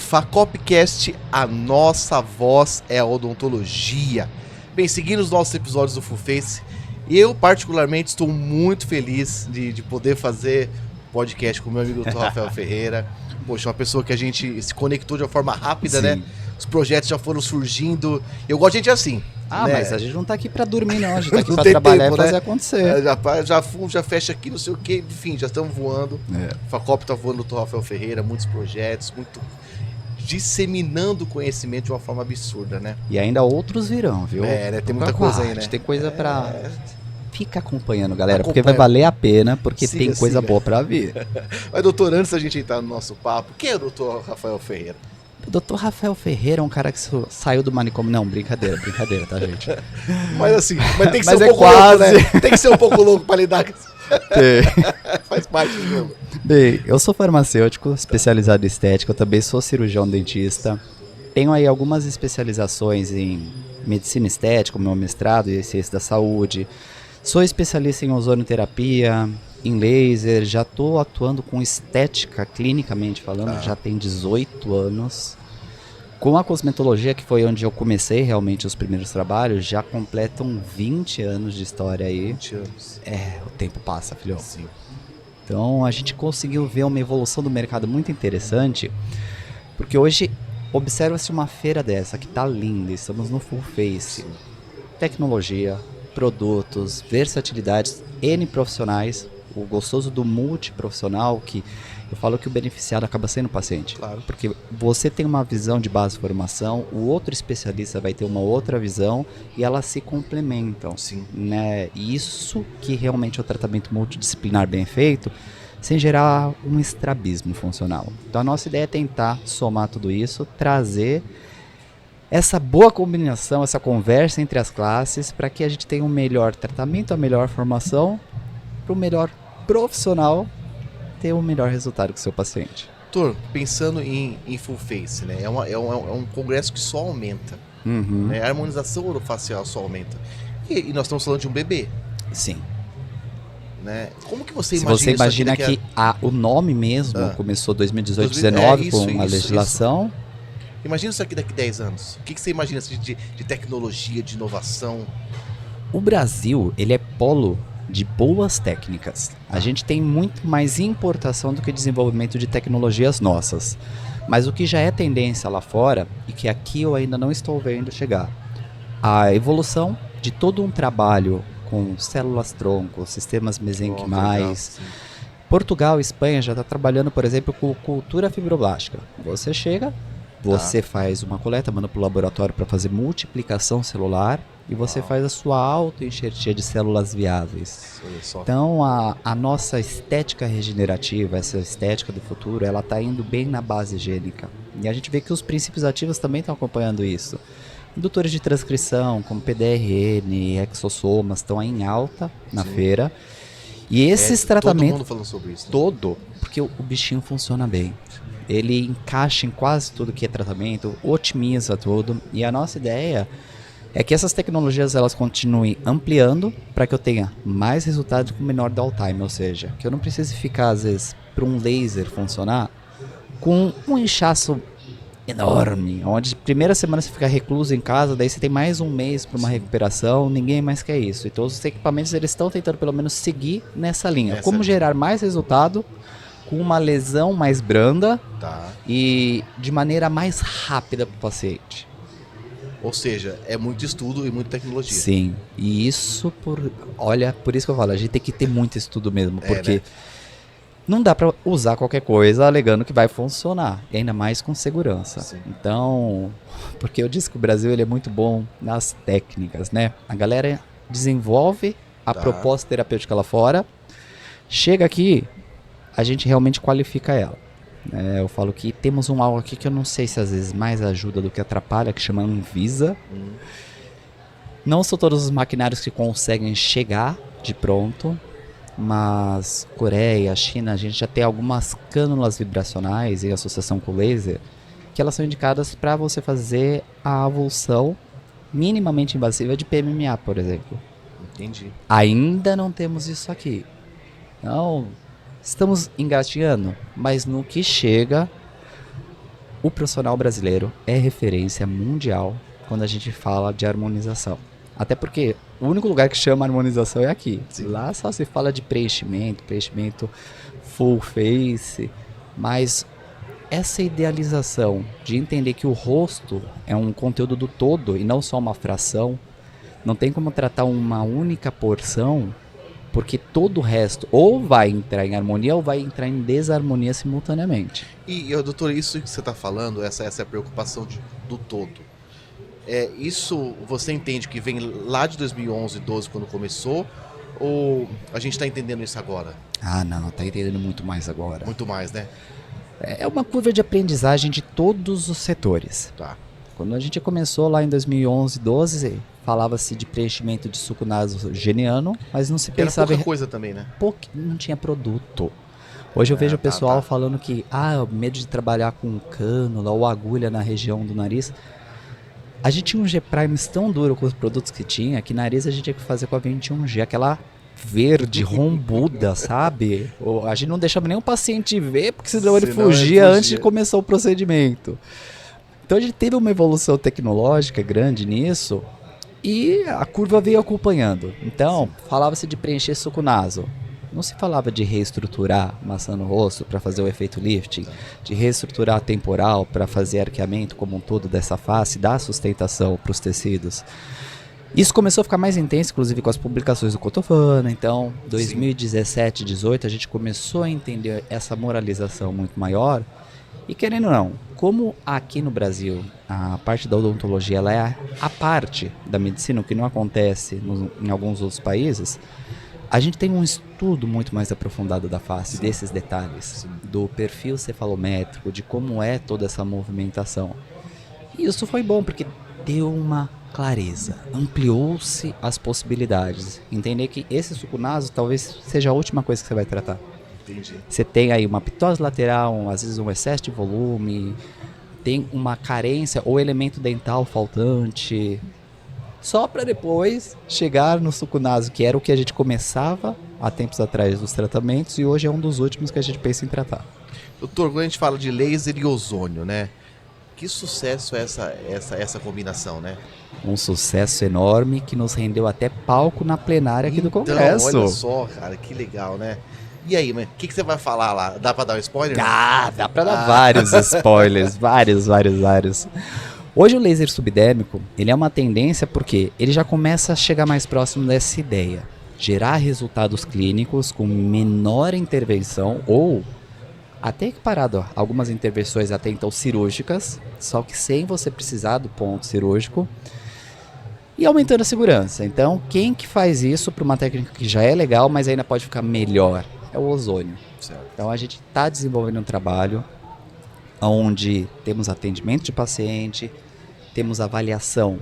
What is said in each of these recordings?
Facopcast, a nossa voz é a odontologia. Bem, seguindo os nossos episódios do Full Face, eu particularmente estou muito feliz de poder fazer podcast com o meu amigo Dr. Rafael Ferreira. Poxa, uma pessoa que a gente se conectou de uma forma rápida, Sim. né? Os projetos já foram surgindo. Eu gosto de gente assim. Ah, né? Mas a gente não tá aqui pra dormir, não. A gente tá aqui Não pra tem trabalhar tempo, e fazer né? acontecer. Já fecha aqui, não sei o quê. Enfim, já estamos voando. Facop tá voando, Dr. Rafael Ferreira, muitos projetos, muito disseminando conhecimento de uma forma absurda, né? E ainda outros virão, viu? Né? Tem muita coisa aí, né? Tem coisa pra... Fica acompanhando, galera, porque Acompanha. vai valer a pena, porque Siga, tem coisa siga. boa pra vir. Mas, doutor, antes da gente entrar no nosso papo, quem é o Dr. Rafael Ferreira? O Dr. Rafael Ferreira é um cara que saiu do manicômio. Não, brincadeira, tá, gente? Mas assim, mas tem que Mas ser um é pouco quase. louco, né? Tem que ser um pouco louco pra lidar com isso. Faz parte do jogo. Bem, eu sou farmacêutico, especializado em estética, eu também sou cirurgião dentista. Tenho aí algumas especializações em medicina estética, meu mestrado em ciência da saúde. Sou especialista em ozonoterapia, em laser, já estou atuando com estética clinicamente falando, já tem 18 anos. Com a cosmetologia, que foi onde eu comecei realmente os primeiros trabalhos, já completam 20 anos de história aí. 20 anos. O tempo passa, filhão. Sim. Então a gente conseguiu ver uma evolução do mercado muito interessante, porque hoje observa-se uma feira dessa que tá linda, estamos no Full Face. Tecnologia, produtos, versatilidades, N profissionais, o gostoso do multiprofissional, que eu falo que o beneficiado acaba sendo o paciente. Claro. Porque você tem uma visão de base de formação, o outro especialista vai ter uma outra visão e elas se complementam. Sim. Né? E isso que realmente é o tratamento multidisciplinar bem feito, sem gerar um estrabismo funcional. Então a nossa ideia é tentar somar tudo isso, trazer essa boa combinação, essa conversa entre as classes, para que a gente tenha um melhor tratamento, a melhor formação, para o melhor profissional ter o melhor resultado com o seu paciente. Doutor, pensando em Full Face, né? É um congresso que só aumenta. Né? A harmonização orofacial só aumenta. E nós estamos falando de um bebê. Sim. Né? Como que você Se imagina você imagina isso aqui que o nome mesmo começou 2018, 2019 com a legislação. Imagina isso aqui daqui a 10 anos. O que você imagina assim, de tecnologia, de inovação? O Brasil, ele é polo de boas técnicas. A gente tem muito mais importação do que desenvolvimento de tecnologias nossas. Mas o que já é tendência lá fora, e que aqui eu ainda não estou vendo chegar, a evolução de todo um trabalho com células-tronco, sistemas mesenquimais. Portugal e Espanha já está trabalhando, por exemplo, com cultura fibroblástica. Você chega, você faz uma coleta, manda para o laboratório para fazer multiplicação celular e você faz a sua autoenxertia de células viáveis. Então a nossa estética regenerativa, essa estética do futuro, ela está indo bem na base gênica. E a gente vê que os princípios ativos também estão acompanhando isso. Indutores de transcrição, como PDRN, exossomas, estão em alta na feira. E esses tratamentos... Todo mundo falando sobre isso. Né? Porque o bichinho funciona bem. Ele encaixa em quase tudo que é tratamento, otimiza tudo. E a nossa ideia é que essas tecnologias elas continuem ampliando para que eu tenha mais resultados com menor downtime. Ou seja, que eu não precise ficar, às vezes, para um laser funcionar com um inchaço enorme, onde primeira semana você fica recluso em casa, daí você tem mais um mês para uma recuperação, ninguém mais quer isso. Então os equipamentos eles estão tentando pelo menos seguir nessa linha. Como gerar mais resultado com uma lesão mais branda e de maneira mais rápida para o paciente. Ou seja, é muito estudo e muita tecnologia. Sim, e isso por isso que eu falo, a gente tem que ter muito estudo mesmo, porque né? Não dá para usar qualquer coisa alegando que vai funcionar, e ainda mais com segurança. Sim. Então, porque eu disse que o Brasil ele é muito bom nas técnicas, né? A galera desenvolve a proposta terapêutica lá fora, chega aqui, a gente realmente qualifica ela. Eu falo que temos algo aqui que eu não sei se às vezes mais ajuda do que atrapalha, que chama Anvisa. Não são todos os maquinários que conseguem chegar de pronto, mas Coreia, China, a gente já tem algumas cânulas vibracionais em associação com laser que elas são indicadas para você fazer a avulsão minimamente invasiva de PMMA, por exemplo. Entendi. Ainda não temos isso aqui. Então, estamos engateando, mas no que chega, o profissional brasileiro é referência mundial quando a gente fala de harmonização. Até porque o único lugar que chama harmonização é aqui. Sim. Lá só se fala de preenchimento full face, mas essa idealização de entender que o rosto é um conteúdo do todo e não só uma fração, não tem como tratar uma única porção, porque todo o resto ou vai entrar em harmonia ou vai entrar em desarmonia simultaneamente. E, doutor, isso que você está falando, essa é a preocupação do todo. Isso você entende que vem lá de 2011, 12, quando começou, ou a gente está entendendo isso agora? Ah, não, tá entendendo muito mais agora. Muito mais, né? É uma curva de aprendizagem de todos os setores. Tá. Quando a gente começou lá em 2011, 12, falava-se de preenchimento de suco nasogeniano, mas não se Era pensava pouca coisa também, né? não tinha produto. Hoje eu vejo o pessoal falando que medo de trabalhar com cânula ou agulha na região do nariz. A gente tinha um G-Primes tão duro com os produtos que tinha, que nariz a gente tinha que fazer com a 21G, aquela verde, rombuda, sabe? A gente não deixava nem o paciente ver, porque senão ele fugia antes de começar o procedimento. Então a gente teve uma evolução tecnológica grande nisso e a curva veio acompanhando. Então, falava-se de preencher suco naso. Não se falava de reestruturar maçã no rosto para fazer o efeito lifting, de reestruturar a temporal para fazer arqueamento como um todo dessa face, dar sustentação para os tecidos. Isso começou a ficar mais intenso, inclusive com as publicações do Cotofana. Então, 2017, 2018, a gente começou a entender essa moralização muito maior. E querendo ou não, como aqui no Brasil a parte da odontologia ela é a parte da medicina, o que não acontece em alguns outros países, a gente tem um estudo muito mais aprofundado da face, desses detalhes, do perfil cefalométrico, de como é toda essa movimentação. E isso foi bom, porque deu uma clareza, ampliou-se as possibilidades. Entender que esse suco naso talvez seja a última coisa que você vai tratar. Entendi. Você tem aí uma ptose lateral, às vezes um excesso de volume, tem uma carência ou elemento dental faltante, só para depois chegar no suco naso, que era o que a gente começava há tempos atrás dos tratamentos e hoje é um dos últimos que a gente pensa em tratar. Doutor, quando a gente fala de laser e ozônio, né? Que sucesso é essa combinação, né? Um sucesso enorme que nos rendeu até palco na plenária aqui do Congresso. Olha só, cara, que legal, né? E aí, o que você vai falar lá? Dá pra dar um spoiler? Dá pra dar vários spoilers, vários. Hoje o laser subdérmico, ele é uma tendência porque ele já começa a chegar mais próximo dessa ideia. Gerar resultados clínicos com menor intervenção ou até equiparado a algumas intervenções até então cirúrgicas, só que sem você precisar do ponto cirúrgico e aumentando a segurança. Então, quem que faz isso para uma técnica que já é legal, mas ainda pode ficar melhor? É o ozônio. Certo. Então a gente está desenvolvendo um trabalho onde temos atendimento de paciente, temos avaliação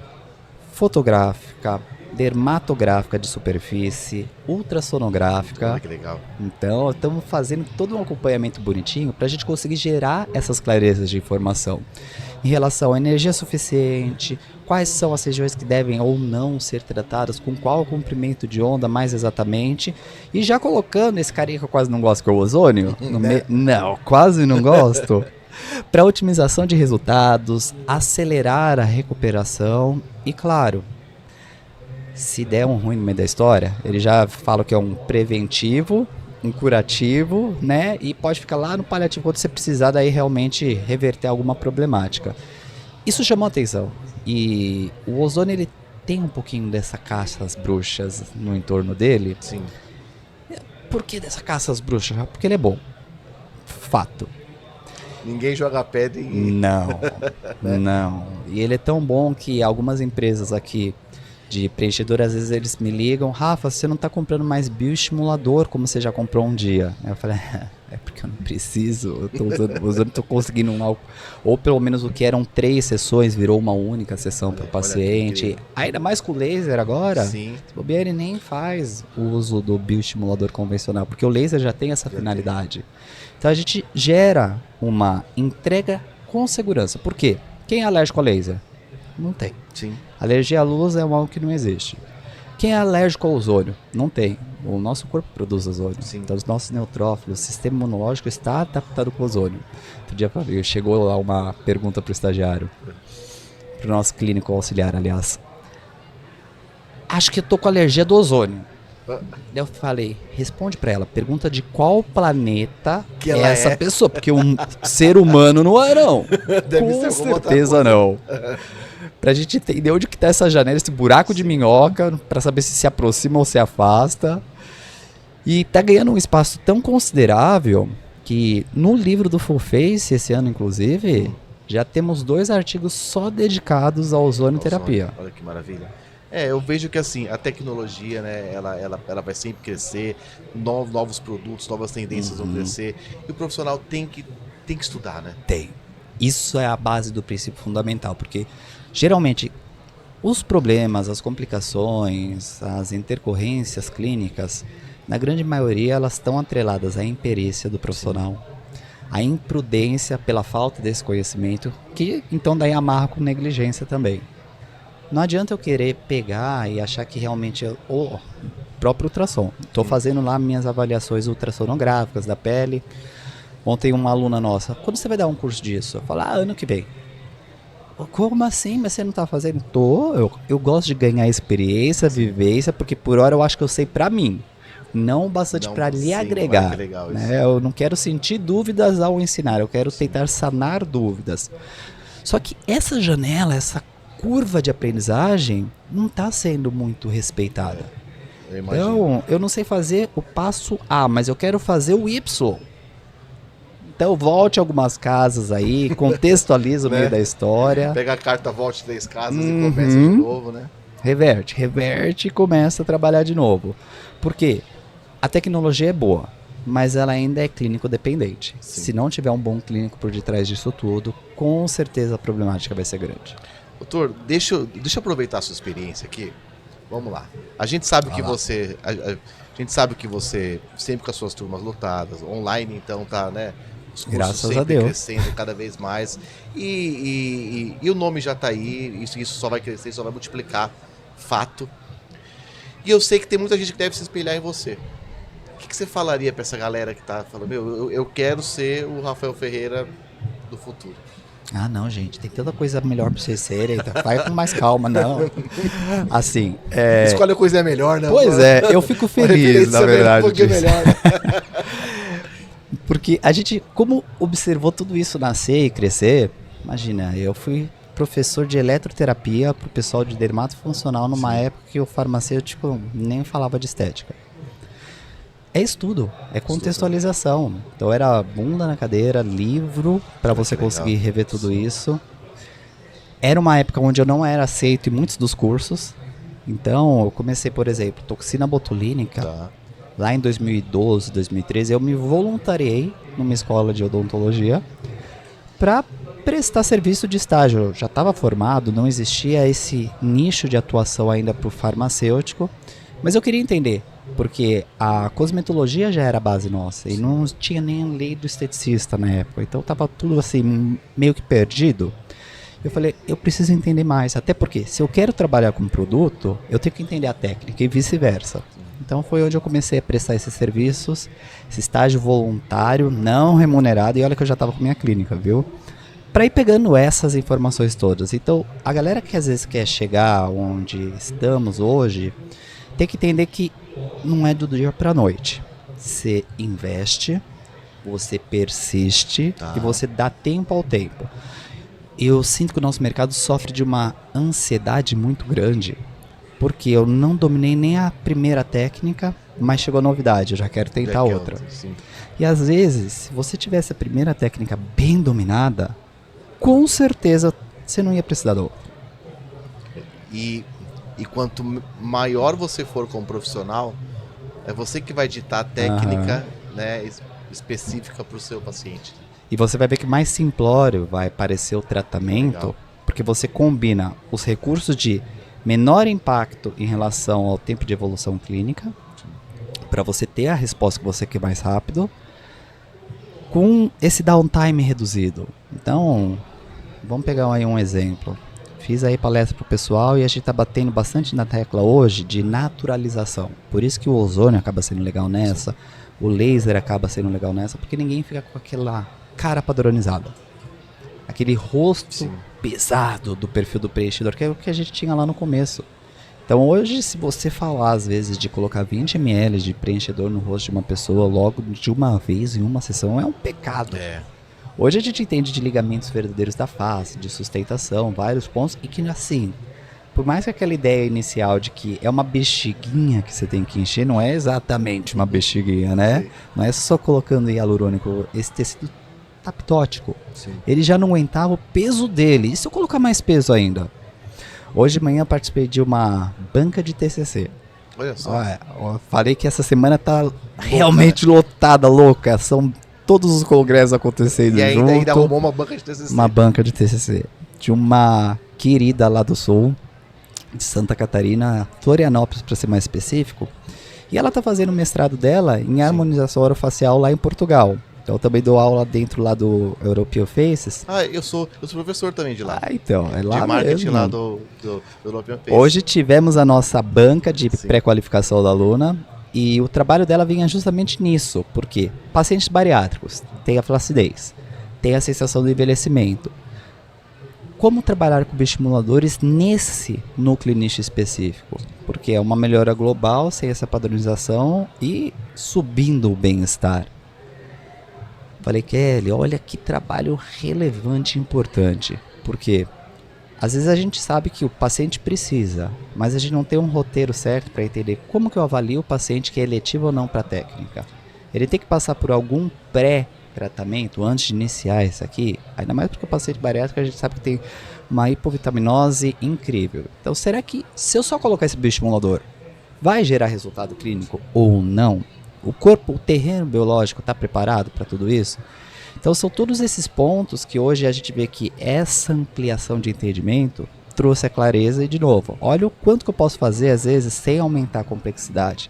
fotográfica, dermatográfica de superfície, ultrassonográfica. Olha que legal. Então estamos fazendo todo um acompanhamento bonitinho para a gente conseguir gerar essas clarezas de informação em relação à energia suficiente, quais são as regiões que devem ou não ser tratadas, com qual comprimento de onda mais exatamente, e já colocando esse carinha que eu quase não gosto, que é o ozônio, não, quase não gosto, para otimização de resultados, acelerar a recuperação e, claro, se der um ruim no meio da história, ele já fala que é um preventivo, um curativo, né? E pode ficar lá no paliativo quando você precisar daí realmente reverter alguma problemática. Isso chamou a atenção. E o ozônio, ele tem um pouquinho dessa caça às bruxas no entorno dele. Sim. Por que dessa caça às bruxas? Porque ele é bom. Fato. Ninguém joga pedra em... Não. E ele é tão bom que algumas empresas aqui de preenchedor, às vezes eles me ligam: Rafa, você não está comprando mais bioestimulador como você já comprou um dia. Aí eu falei, é porque eu não preciso, eu estou conseguindo um álcool. Ou pelo menos o que eram 3 sessões virou uma única sessão para o paciente. Ainda mais com o laser agora. Sim. O bobeira nem faz o uso do bioestimulador convencional, porque o laser já tem essa finalidade. Então a gente gera uma entrega com segurança. Por quê? Quem é alérgico a laser? Não tem. Sim. Alergia à luz é algo que não existe. Quem é alérgico ao ozônio? Não tem. O nosso corpo produz ozônio. Sim. Então os nossos neutrófilos, o sistema imunológico está adaptado com ozônio. Outro dia chegou lá uma pergunta para o estagiário, para o nosso clínico auxiliar, aliás. Acho que eu tô com alergia do ozônio. Daí eu falei, responde pra ela, pergunta de qual planeta Que é ela essa é. pessoa, porque um ser humano não é não. Deve Com ser alguma outra certeza coisa. não. Pra gente entender onde que tá essa janela, esse buraco de minhoca, pra saber se aproxima ou se afasta. E tá ganhando um espaço tão considerável que no livro do Full Face, esse ano inclusive, já temos 2 artigos só dedicados à ozonioterapia. Olha que maravilha. Eu vejo que assim, a tecnologia, né, ela vai sempre crescer, novos produtos, novas tendências vão crescer, e o profissional tem que estudar, né? Tem. Isso é a base do princípio fundamental, porque geralmente os problemas, as complicações, as intercorrências clínicas, na grande maioria elas estão atreladas à imperícia do profissional, à imprudência pela falta desse conhecimento, que então daí amarra com negligência também. Não adianta eu querer pegar e achar que realmente é o próprio ultrassom. Estou fazendo lá minhas avaliações ultrassonográficas da pele. Ontem uma aluna nossa, quando você vai dar um curso disso? Eu falo, ano que vem. Como assim? Mas você não está fazendo? Eu gosto de ganhar experiência, vivência, porque por hora eu acho que eu sei para mim. Não bastante para lhe agregar. Legal, né? Eu não quero sentir dúvidas ao ensinar, eu quero tentar sanar dúvidas. Só que essa janela, essa curva de aprendizagem não está sendo muito respeitada. Eu imagino. Então, eu não sei fazer o passo A, mas eu quero fazer o Y. Então, volte algumas casas aí, contextualiza o meio da história. Pega a carta, volte 3 casas e começa de novo, né? Reverte e começa a trabalhar de novo. Por quê? A tecnologia é boa, mas ela ainda é clínico dependente. Sim. Se não tiver um bom clínico por detrás disso tudo, com certeza a problemática vai ser grande. Doutor, deixa eu aproveitar a sua experiência aqui. Vamos lá. A gente sabe que você. A gente sabe que você, sempre com as suas turmas lotadas, online, então tá, né? Os cursos Graças sempre a Deus. crescendo cada vez mais. E o nome já tá aí, isso só vai crescer, só vai multiplicar. Fato. E eu sei que tem muita gente que deve se espelhar em você. O que você falaria pra essa galera que tá falando, eu quero ser o Rafael Ferreira do futuro? Ah, não, gente, tem tanta coisa melhor pra vocês serem, então vai com mais calma, não. Assim, Escolhe a coisa melhor, né? Pois é, eu fico feliz, na verdade. Um pouquinho disso. melhor, né? Porque a gente, como observou tudo isso nascer e crescer, imagina, eu fui professor de eletroterapia pro pessoal de dermatofuncional numa época que o farmacêutico nem falava de estética. É estudo, é contextualização. Então era bunda na cadeira, livro para você conseguir rever tudo isso. Era uma época onde eu não era aceito em muitos dos cursos. Então eu comecei, por exemplo, toxina botulínica. Tá. Lá em 2012, 2013, eu me voluntariei numa escola de odontologia para prestar serviço de estágio. Eu já estava formado, não existia esse nicho de atuação ainda para o farmacêutico, mas eu queria entender, porque a cosmetologia já era a base nossa e não tinha nem a lei do esteticista na época, então estava tudo assim meio que perdido. Eu falei, eu preciso entender mais, até porque se eu quero trabalhar com produto, eu tenho que entender a técnica e vice-versa. Então foi onde eu comecei a prestar esses serviços, esse estágio voluntário, não remunerado, e olha que eu já estava com minha clínica, viu? Para ir pegando essas informações todas. Então, a galera que às vezes quer chegar onde estamos hoje, tem que entender que não é do dia para a noite. Você investe, você persiste e você dá tempo ao tempo. Eu sinto que o nosso mercado sofre de uma ansiedade muito grande, porque eu não dominei nem a primeira técnica, mas chegou a novidade, eu já quero tentar outra. Sim. E às vezes, se você tivesse a primeira técnica bem dominada, com certeza você não ia precisar da outra. E quanto maior você for como profissional, é você que vai ditar a técnica, né, específica para o seu paciente. E você vai ver que mais simplório vai parecer o tratamento, Legal. porque você combina os recursos de menor impacto em relação ao tempo de evolução clínica, para você ter a resposta que você quer mais rápido, com esse downtime reduzido. Então, vamos pegar aí um exemplo. Fiz aí palestra pro pessoal e a gente tá batendo bastante na tecla hoje de naturalização. Por isso que o ozônio acaba sendo legal nessa, o laser acaba sendo legal nessa, porque ninguém fica com aquela cara padronizada. Aquele rosto pesado do perfil do preenchedor, que é o que a gente tinha lá no começo. Então hoje, se você falar às vezes de colocar 20 ml de preenchedor no rosto de uma pessoa logo de uma vez em uma sessão, é um pecado. Hoje a gente entende de ligamentos verdadeiros da face, de sustentação, vários pontos, e que assim, por mais que aquela ideia inicial de que é uma bexiguinha que você tem que encher, não é exatamente uma bexiguinha, né? Sim. Não é só colocando hialurônico, esse tecido taptótico. Sim. Ele já não aguentava o peso dele. E se eu colocar mais peso ainda? Hoje de manhã eu participei de uma banca de TCC. Olha só. Eu falei que essa semana tá realmente lotada, louca. São todos os congressos acontecendo E junto. ainda arrumou uma banca de TCC. Uma banca de TCC. De uma querida lá do Sul, de Santa Catarina, Florianópolis para ser mais específico. E ela tá fazendo o mestrado dela em harmonização orofacial lá em Portugal. Então eu também dou aula dentro lá do European Faces. Eu sou professor também de lá. Então, é lá de marketing mesmo. lá do European Faces. Hoje tivemos a nossa banca de Sim. pré-qualificação da aluna e o trabalho dela vinha justamente nisso. Porque pacientes bariátricos têm a flacidez, têm a sensação do envelhecimento. Como trabalhar com bioestimuladores nesse núcleo nicho específico? Porque é uma melhora global, sem essa padronização e subindo o bem-estar. Falei, Kelly, olha que trabalho relevante e importante. Por quê? Às vezes a gente sabe que o paciente precisa, mas a gente não tem um roteiro certo para entender como que eu avalio o paciente que é eletivo ou não para a técnica. Ele tem que passar por algum pré-tratamento antes de iniciar isso aqui, ainda mais porque o paciente bariátrico a gente sabe que tem uma hipovitaminose incrível. Então será que se eu só colocar esse bioestimulador, vai gerar resultado clínico ou não? O corpo, o terreno biológico está preparado para tudo isso? Então são todos esses pontos que hoje a gente vê que essa ampliação de entendimento trouxe a clareza e de novo, olha o quanto que eu posso fazer às vezes sem aumentar a complexidade.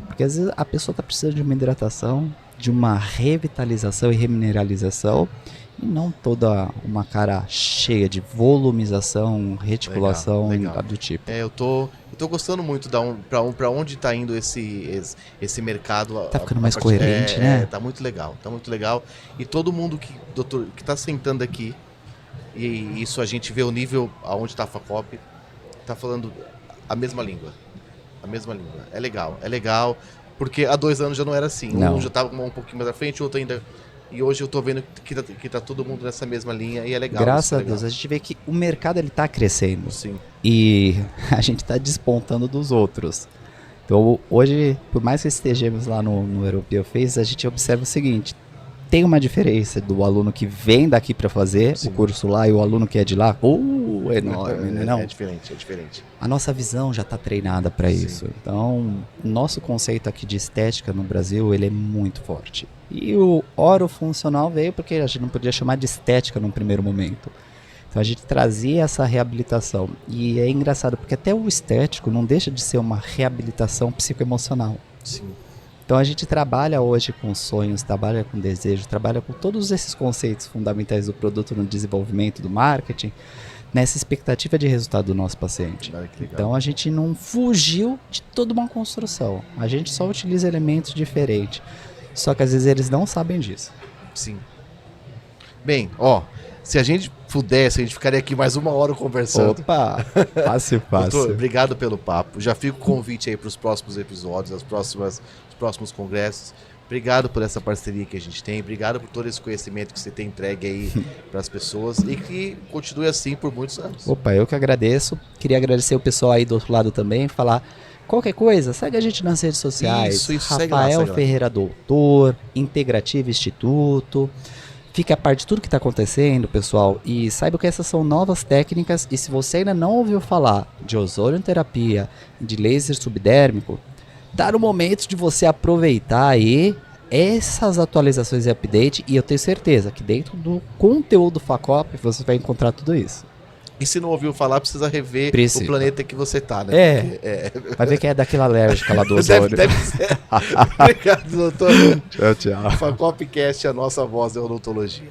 Porque às vezes a pessoa está precisando de uma hidratação, de uma revitalização e remineralização e não toda uma cara cheia de volumização, reticulação Legal. do tipo. Eu tô gostando muito pra onde tá indo esse mercado. Tá ficando mais coerente, né? Tá muito legal. E todo mundo que tá sentando aqui, e isso a gente vê o nível aonde tá a FACOP, tá falando a mesma língua. É legal, porque há 2 anos já não era assim. Não. Um já tava um pouquinho mais à frente, o outro ainda. E hoje eu tô vendo que tá todo mundo nessa mesma linha e é legal. Graças a Deus, a gente vê que o mercado ele tá crescendo. Sim. E a gente tá despontando dos outros. Então hoje, por mais que estejamos lá no European Face, a gente observa o seguinte: tem uma diferença do aluno que vem daqui para fazer o curso lá e o aluno que é de lá. Enorme, né? Não? É diferente. A nossa visão já está treinada para isso. Então, o nosso conceito aqui de estética no Brasil, ele é muito forte. E o orofuncional veio porque a gente não podia chamar de estética num primeiro momento. Então a gente trazia essa reabilitação. E é engraçado, porque até o estético não deixa de ser uma reabilitação psicoemocional. Sim. Então a gente trabalha hoje com sonhos, trabalha com desejo, trabalha com todos esses conceitos fundamentais do produto no desenvolvimento do marketing, nessa expectativa de resultado do nosso paciente. Então a gente não fugiu de toda uma construção. A gente só utiliza elementos diferentes. Só que às vezes eles não sabem disso. Sim. Bem, se a gente pudesse, a gente ficaria aqui mais 1 hora conversando. Opa, fácil. Doutor, obrigado pelo papo. Já fica o convite aí para os próximos episódios, os próximos congressos. Obrigado por essa parceria que a gente tem. Obrigado por todo esse conhecimento que você tem entregue aí para as pessoas e que continue assim por muitos anos. Opa, eu que agradeço. Queria agradecer o pessoal aí do outro lado também, falar qualquer coisa, segue a gente nas redes sociais. Isso, Rafael segue lá. Ferreira Doutor, Integrativa Instituto. Fique a par de tudo que está acontecendo, pessoal, e saiba que essas são novas técnicas, e se você ainda não ouviu falar de ozonioterapia, de laser subdérmico, tá no momento de você aproveitar aí essas atualizações e update, e eu tenho certeza que dentro do conteúdo FACOP você vai encontrar tudo isso. E se não ouviu falar, precisa rever o planeta que você tá, né? Vai ver que é daquela alérgica lá do ozônio. Deve ser. Obrigado, doutor. Tchau. FACOPcast, a nossa voz da odontologia.